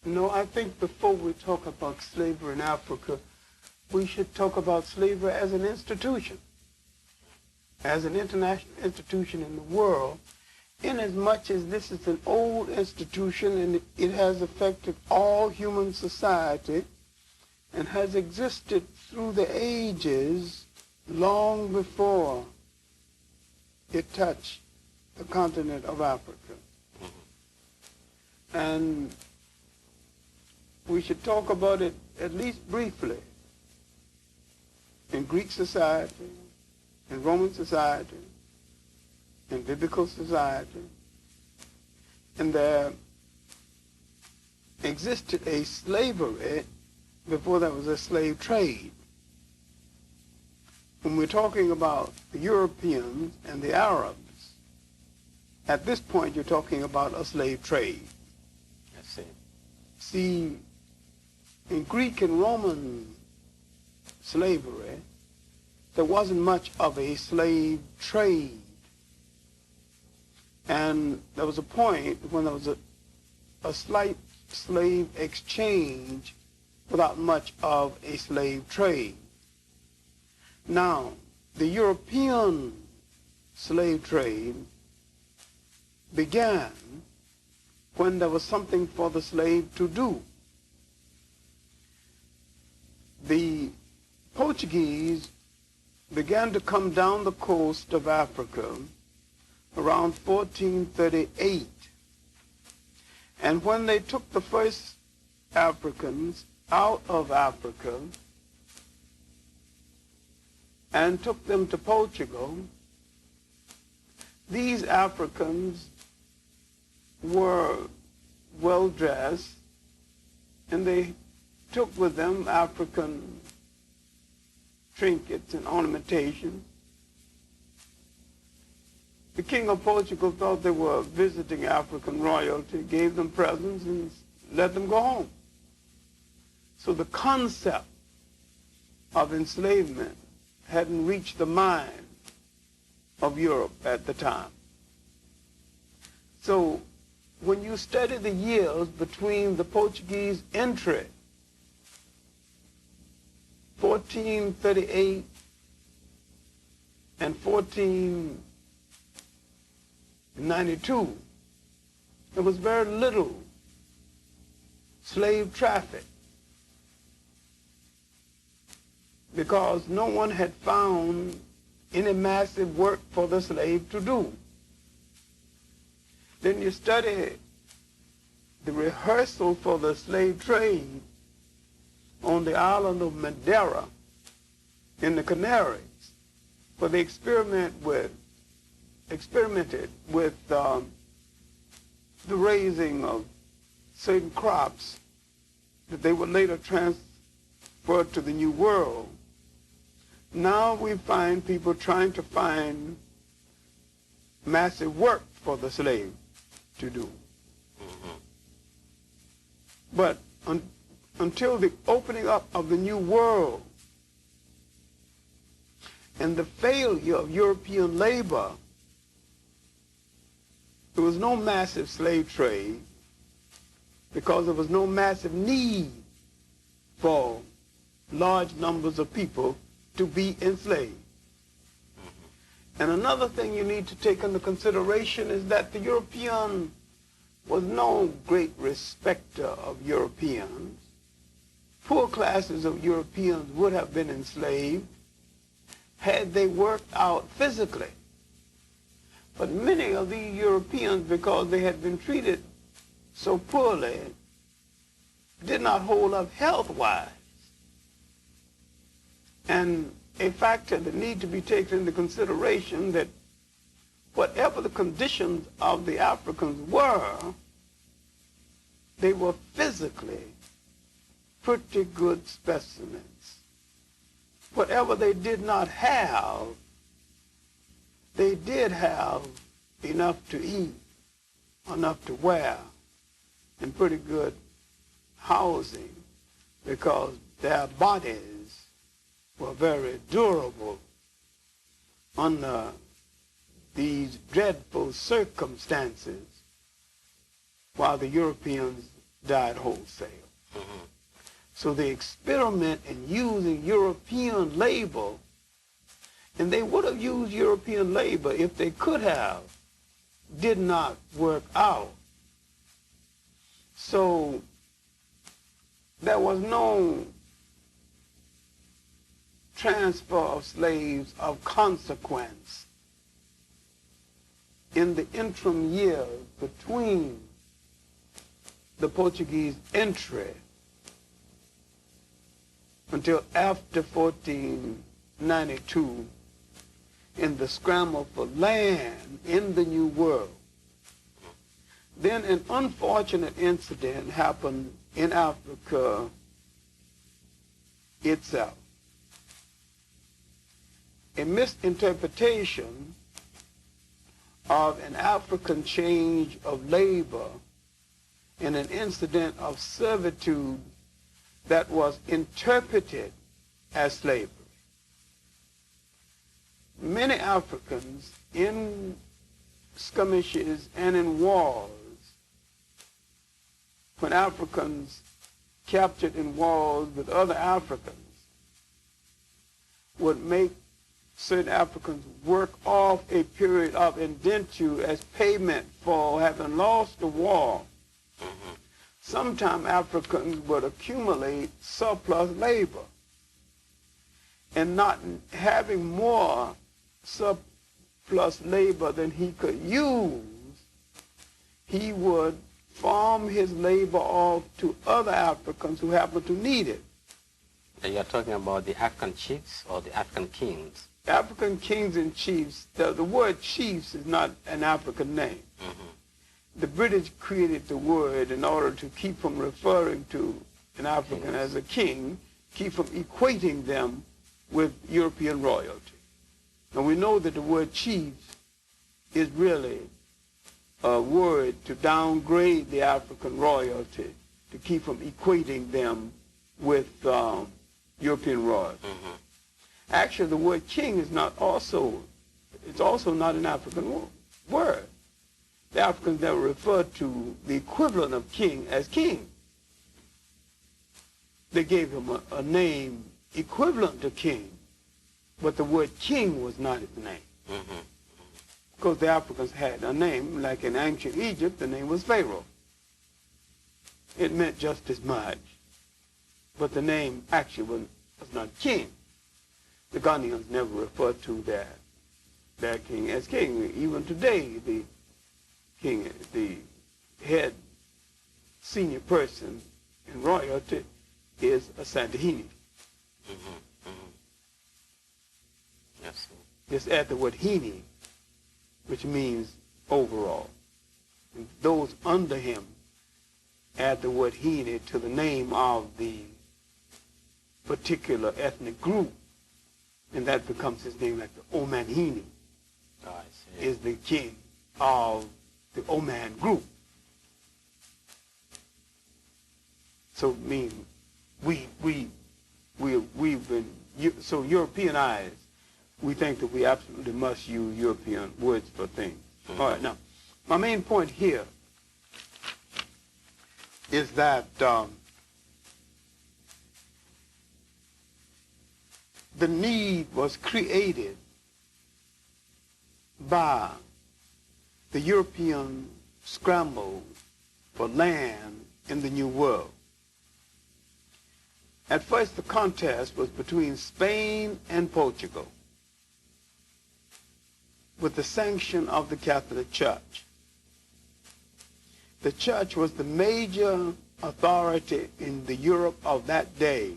No, I think before we talk about slavery in Africa, we should talk about slavery as an institution, as an international institution in the world, inasmuch as this is an old institution and it has affected all human society and has existed through the ages long before it touched the continent of Africa. And we should talk about it at least briefly in Greek society, in Roman society, in biblical society. And there existed a slavery before there was a slave trade. When we're talking about the Europeans and the Arabs, at this point you're talking about a slave trade. I see. See, in Greek and Roman slavery, there wasn't much of a slave trade. And there was a point when there was a slight slave exchange without much of a slave trade. Now, the European slave trade began when there was something for the slave to do. The Portuguese began to come down the coast of Africa around 1438. And when they took the first Africans out of Africa and took them to Portugal, these Africans were well dressed, and they took with them African trinkets and ornamentation. The King of Portugal thought they were visiting African royalty, gave them presents, and let them go home. So the concept of enslavement hadn't reached the mind of Europe at the time. So when you study the years between the Portuguese entry, 1438 and 1492, there was very little slave traffic because no one had found any massive work for the slave to do. Then you study the rehearsal for the slave trade on the island of Madeira in the Canaries, where they experimented with the raising of certain crops that they would later transfer to the New World. Now we find people trying to find massive work for the slave to do. But until the opening up of the New World and the failure of European labor, there was no massive slave trade because there was no massive need for large numbers of people to be enslaved. And another thing you need to take into consideration is that the European was no great respecter of Europeans. Poor classes of Europeans would have been enslaved had they worked out physically. But many of these Europeans, because they had been treated so poorly, did not hold up health-wise. And a factor that needs to be taken into consideration that whatever the conditions of the Africans were, they were physically pretty good specimens. Whatever they did not have, they did have enough to eat, enough to wear, and pretty good housing, because their bodies were very durable under these dreadful circumstances, while the Europeans died wholesale. So they experiment in using European labor, and they would have used European labor if they could have, did not work out. So there was no transfer of slaves of consequence in the interim years between the Portuguese entry until after 1492 in the scramble for land in the New World. Then an unfortunate incident happened in Africa itself. A misinterpretation of an African change of labor and an incident of servitude that was interpreted as slavery. Many Africans in skirmishes and in wars, when Africans captured in wars with other Africans, would make certain Africans work off a period of indenture as payment for having lost the war. Sometimes Africans would accumulate surplus labor, and not having more surplus labor than he could use, he would farm his labor off to other Africans who happened to need it. You're talking about the African chiefs or the African kings? African kings and chiefs. The word chiefs is not an African name. The British created the word in order to keep from referring to an African as a king, keep from equating them with European royalty. And we know that the word chiefs is really a word to downgrade the African royalty, to keep from equating them with European royalty. Actually, the word king is not also, it's also not an African word. The Africans never referred to the equivalent of king as king. They gave him a name equivalent to king, but the word king was not his name. Because the Africans had a name, like in ancient Egypt, the name was Pharaoh. It meant just as much, but the name actually was not king. The Ghanaians never referred to their king as king. Even today, the king, the head senior person in royalty is a Santahini. Yes. Just add the word Hini, which means overall. And those under him add the word Hini to the name of the particular ethnic group, and that becomes his name, like the Omanhini is the king of the Oman group. So, I mean, we've been, so Europeanized, we think that we absolutely must use European words for things. All right, now, my main point here is that the need was created by the European scramble for land in the New World. At first, the contest was between Spain and Portugal, with the sanction of the Catholic Church. The church was the major authority in the Europe of that day.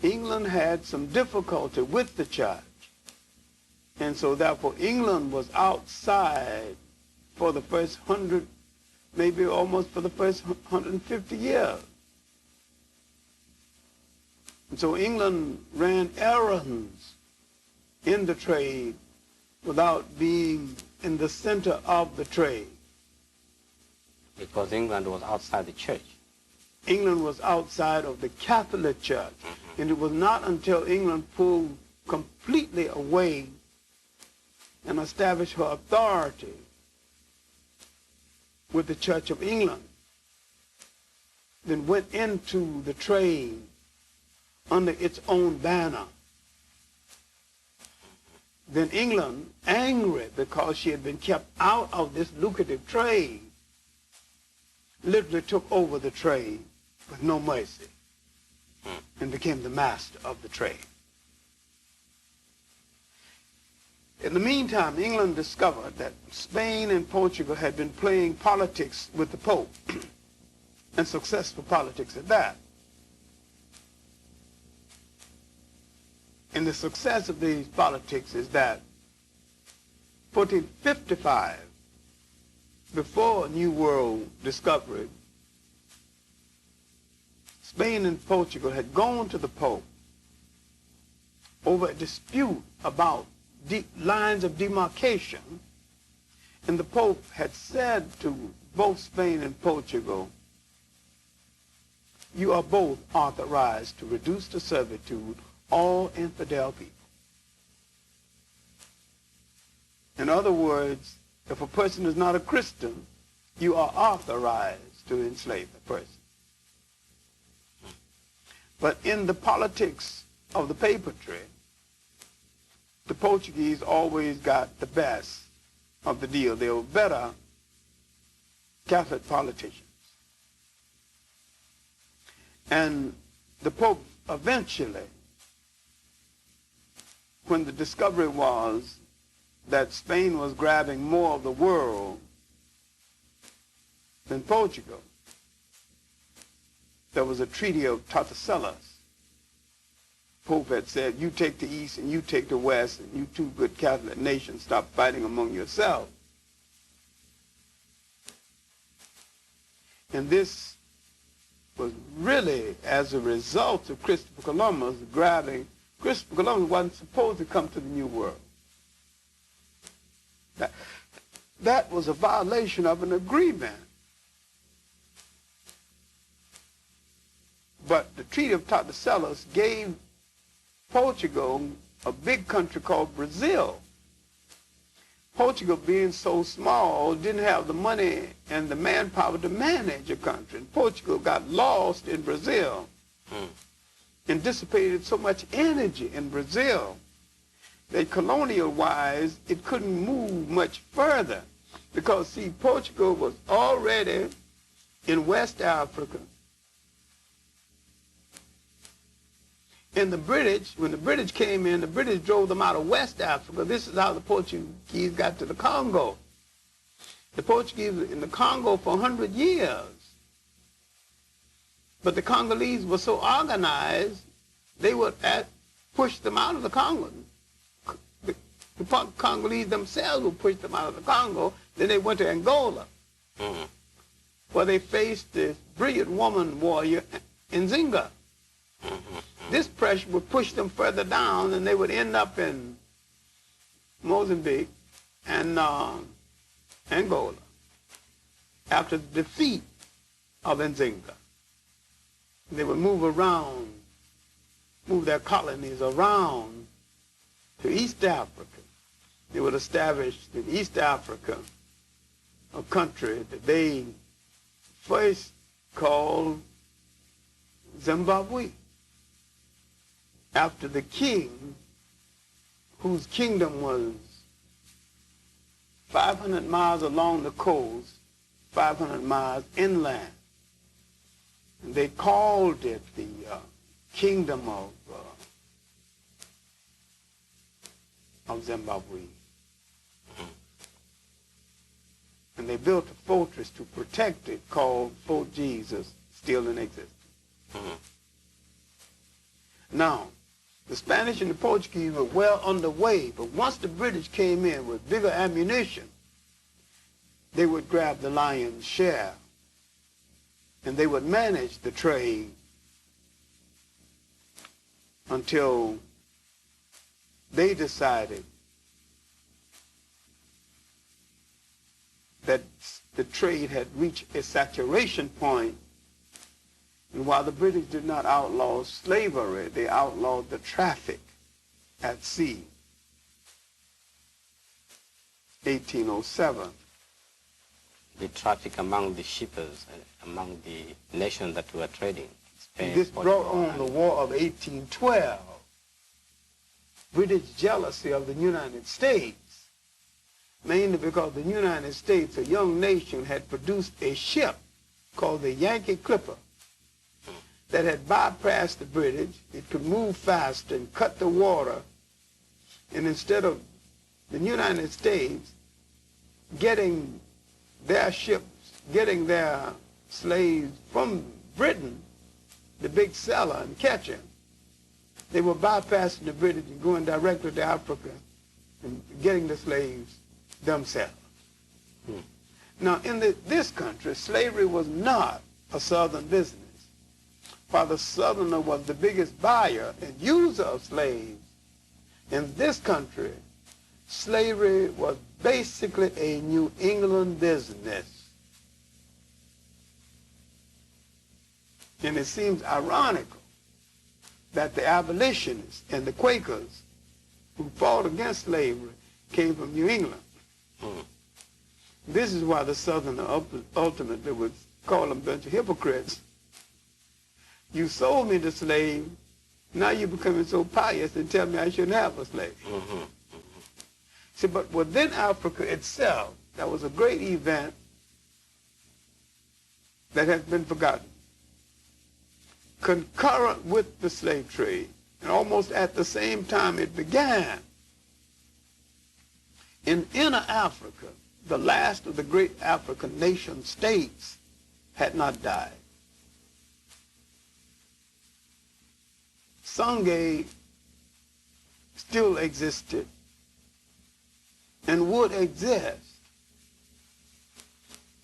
England had some difficulty with the church, and so therefore England was outside for the first 100, maybe almost for the first 150 years. And so England ran errands in the trade without being in the center of the trade. Because England was outside the church. England was outside of the Catholic Church. And it was not until England pulled completely away and established her authority with the Church of England then went into the trade under its own banner. Then England, angry because she had been kept out of this lucrative trade, literally took over the trade with no mercy and became the master of the trade. In the meantime, England discovered that Spain and Portugal had been playing politics with the Pope, and successful politics at that. And the success of these politics is that 1455, before New World discovery, Spain and Portugal had gone to the Pope over a dispute about lines of demarcation, and the Pope had said to both Spain and Portugal, you are both authorized to reduce to servitude all infidel people. In other words, if a person is not a Christian, you are authorized to enslave the person. But in the politics of the papetry, the Portuguese always got the best of the deal. They were better Catholic politicians. And the Pope eventually, when the discovery was that Spain was grabbing more of the world than Portugal, there was a treaty of Tordesillas. Pope had said, you take the East and you take the West, and you two good Catholic nations stop fighting among yourselves. And this was really as a result of Christopher Columbus grabbing. Christopher Columbus wasn't supposed to come to the New World. That was a violation of an agreement. But the Treaty of Tordesillas gave Portugal a big country called Brazil. Portugal, being so small, didn't have the money and the manpower to manage a country. And Portugal got lost in Brazil and dissipated so much energy in Brazil that colonial-wise, it couldn't move much further. Because, see, Portugal was already in West Africa. And the British, when the British came in, the British drove them out of West Africa. This is how the Portuguese got to the Congo. The Portuguese were in the Congo for 100 years. But the Congolese were so organized, they would push them out of the Congo. The Congolese themselves would push them out of the Congo. Then they went to Angola, where they faced this brilliant woman warrior, Nzinga. This pressure would push them further down, and they would end up in Mozambique and Angola after the defeat of Nzinga. They would move around, move their colonies around to East Africa. They would establish in East Africa a country that they first called Zimbabwe, after the king, whose kingdom was 500 miles along the coast, 500 miles inland. And they called it the Kingdom of Zimbabwe. And they built a fortress to protect it called Fort Jesus, still in existence. Now, the Spanish and the Portuguese were well underway, but once the British came in with bigger ammunition, they would grab the lion's share, and they would manage the trade until they decided that the trade had reached a saturation point. And while the British did not outlaw slavery, they outlawed the traffic at sea. 1807. the traffic among the shippers, among the nations that were trading. Spain, This Portugal, brought on the War of 1812. British jealousy of the United States, mainly because the United States, a young nation, had produced a ship called the Yankee Clipper that had bypassed the British. It could move faster and cut the water. And instead of the United States getting their ships, getting their slaves from Britain, the big seller, and catching, they were bypassing the British and going directly to Africa and getting the slaves themselves. Now, in this country, slavery was not a Southern business. While the Southerner was the biggest buyer and user of slaves, in this country, slavery was basically a New England business. And it seems ironical that the abolitionists and the Quakers who fought against slavery came from New England. This is why the Southerner ultimately would call them a bunch of hypocrites. You sold me the slave, now you're becoming so pious and tell me I shouldn't have a slave. See, but within Africa itself, that was a great event that has been forgotten. Concurrent with the slave trade, and almost at the same time it began, in inner Africa, the last of the great African nation states had not died. Sangay still existed and would exist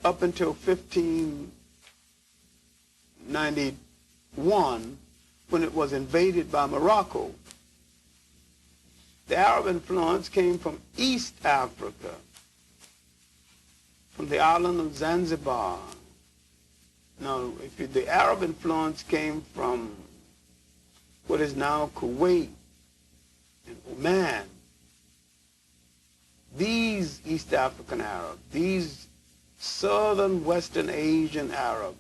up until 1591, when it was invaded by Morocco. The Arab influence came from East Africa, from the island of Zanzibar. Now, the Arab influence came from what is now Kuwait and Oman. These East African Arabs, these Southern Western Asian Arabs,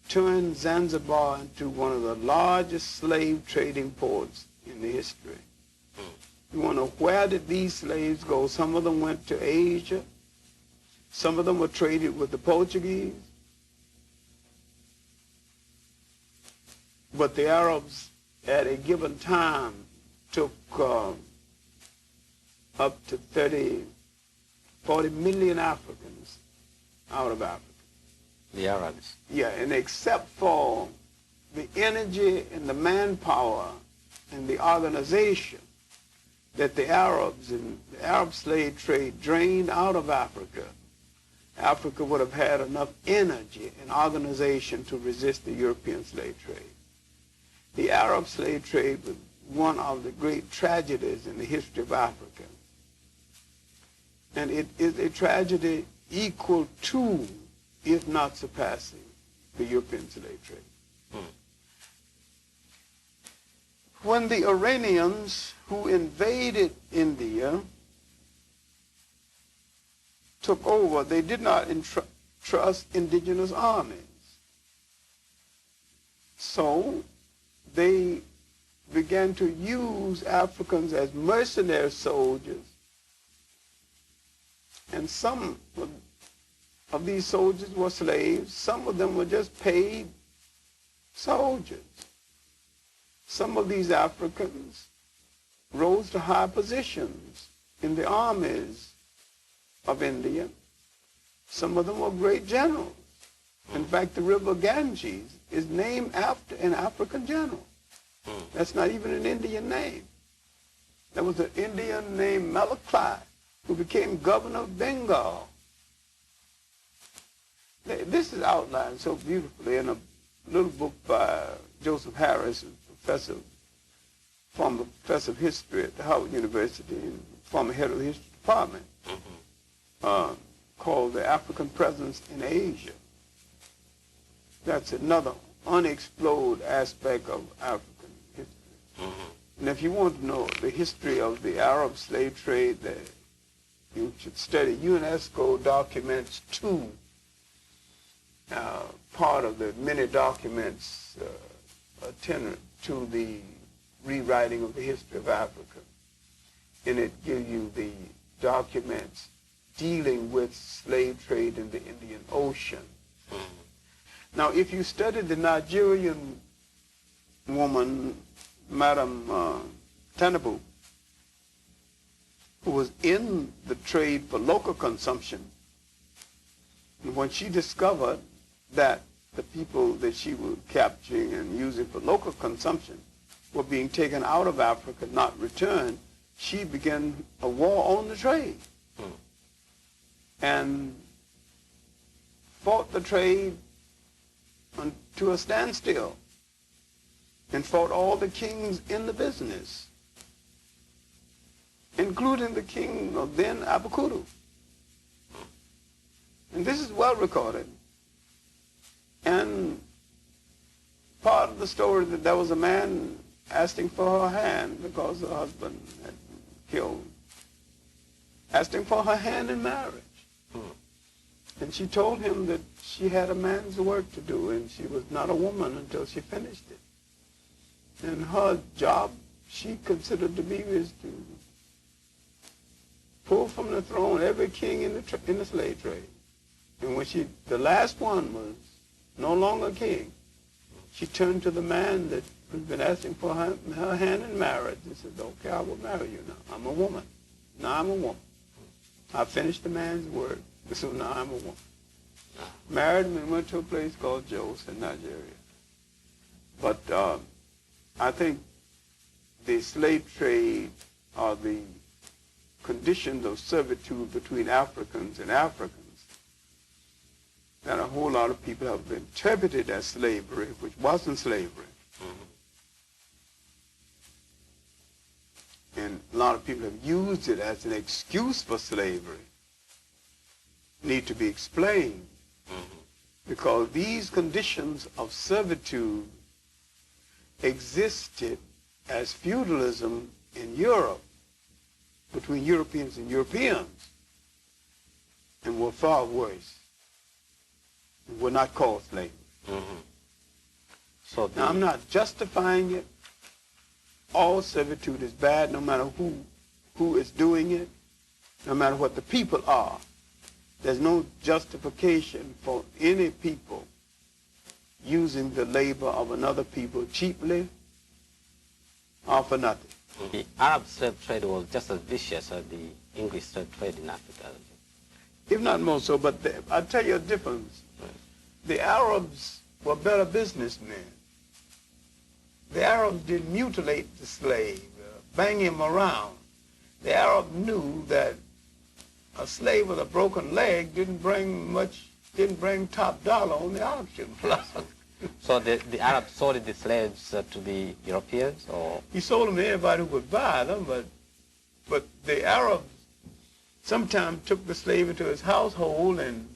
turned Zanzibar into one of the largest slave trading ports in the history. You want to know, where did these slaves go? Some of them went to Asia. Some of them were traded with the Portuguese. But the Arabs, at a given time, took up to 40 million Africans out of Africa. The Arabs? Yeah, and except for the energy and the manpower and the organization that the Arabs and the Arab slave trade drained out of Africa, Africa would have had enough energy and organization to resist the European slave trade. The Arab slave trade was one of the great tragedies in the history of Africa. And it is a tragedy equal to, if not surpassing, the European slave trade. When the Iranians who invaded India took over, they did not trust indigenous armies. So they began to use Africans as mercenary soldiers. And some of these soldiers were slaves. Some of them were just paid soldiers. Some of these Africans rose to high positions in the armies of India. Some of them were great generals. In fact, the river Ganges is named after an African general. That's not even an Indian name. There was an Indian named Malachi who became governor of Bengal. This is outlined so beautifully in a little book by Joseph Harris, former professor of history at the Howard University and former head of the history department, called The African Presence in Asia. That's another unexplored aspect of African history. And if you want to know the history of the Arab slave trade, You should study UNESCO documents 2, part of the many documents attendant to the rewriting of the history of Africa. And it gives you the documents dealing with slave trade in the Indian Ocean. Now, if you study the Nigerian woman, Madam Tenebu, who was in the trade for local consumption, and when she discovered that the people that she was capturing and using for local consumption were being taken out of Africa, not returned, she began a war on the trade and fought the trade to a standstill and fought all the kings in the business, including the king of then Abukudu. And this is well recorded. And part of the story that there was a man asking for her hand because her husband had been killed, asking for her hand in marriage. And she told him that she had a man's work to do and she was not a woman until she finished it. And her job, she considered to be, is to pull from the throne every king in the slave trade. And when the last one was no longer king, she turned to the man that had been asking for her hand in marriage and said, okay, I will marry you now. I'm a woman. Now I'm a woman. I finished the man's work, so now I'm a woman. Married and went to a place called Jos in Nigeria. But I think the slave trade or the conditions of servitude between Africans and Africans that a whole lot of people have interpreted as slavery, which wasn't slavery. And a lot of people have used it as an excuse for slavery. Need to be explained. Because these conditions of servitude existed as feudalism in Europe, between Europeans and Europeans, and were far worse. And were not called slavery. So now, I'm not justifying it. All servitude is bad, no matter who is doing it, no matter what the people are. There's no justification for any people using the labor of another people cheaply or for nothing. The Arab slave trade was just as vicious as the English slave trade in Africa. If not more so, but I'll tell you a difference. The Arabs were better businessmen. The Arabs didn't mutilate the slave, bang him around. The Arab knew that a slave with a broken leg didn't bring top dollar on the auction block. So the Arabs sold the slaves to the Europeans, or? He sold them to anybody who would buy them, but the Arabs sometimes took the slave into his household, and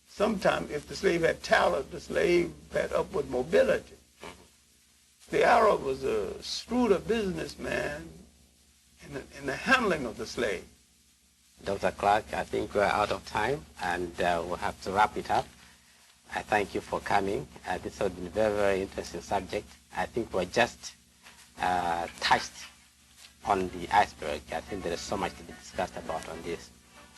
sometimes if the slave had talent, the slave had upward mobility. The Arab was a shrewder businessman in the handling of the slave. Dr. Clarke, I think we're out of time, and we'll have to wrap it up. I thank you for coming. This has been a very, very interesting subject. I think we're just touched on the iceberg. I think there is so much to be discussed about on this.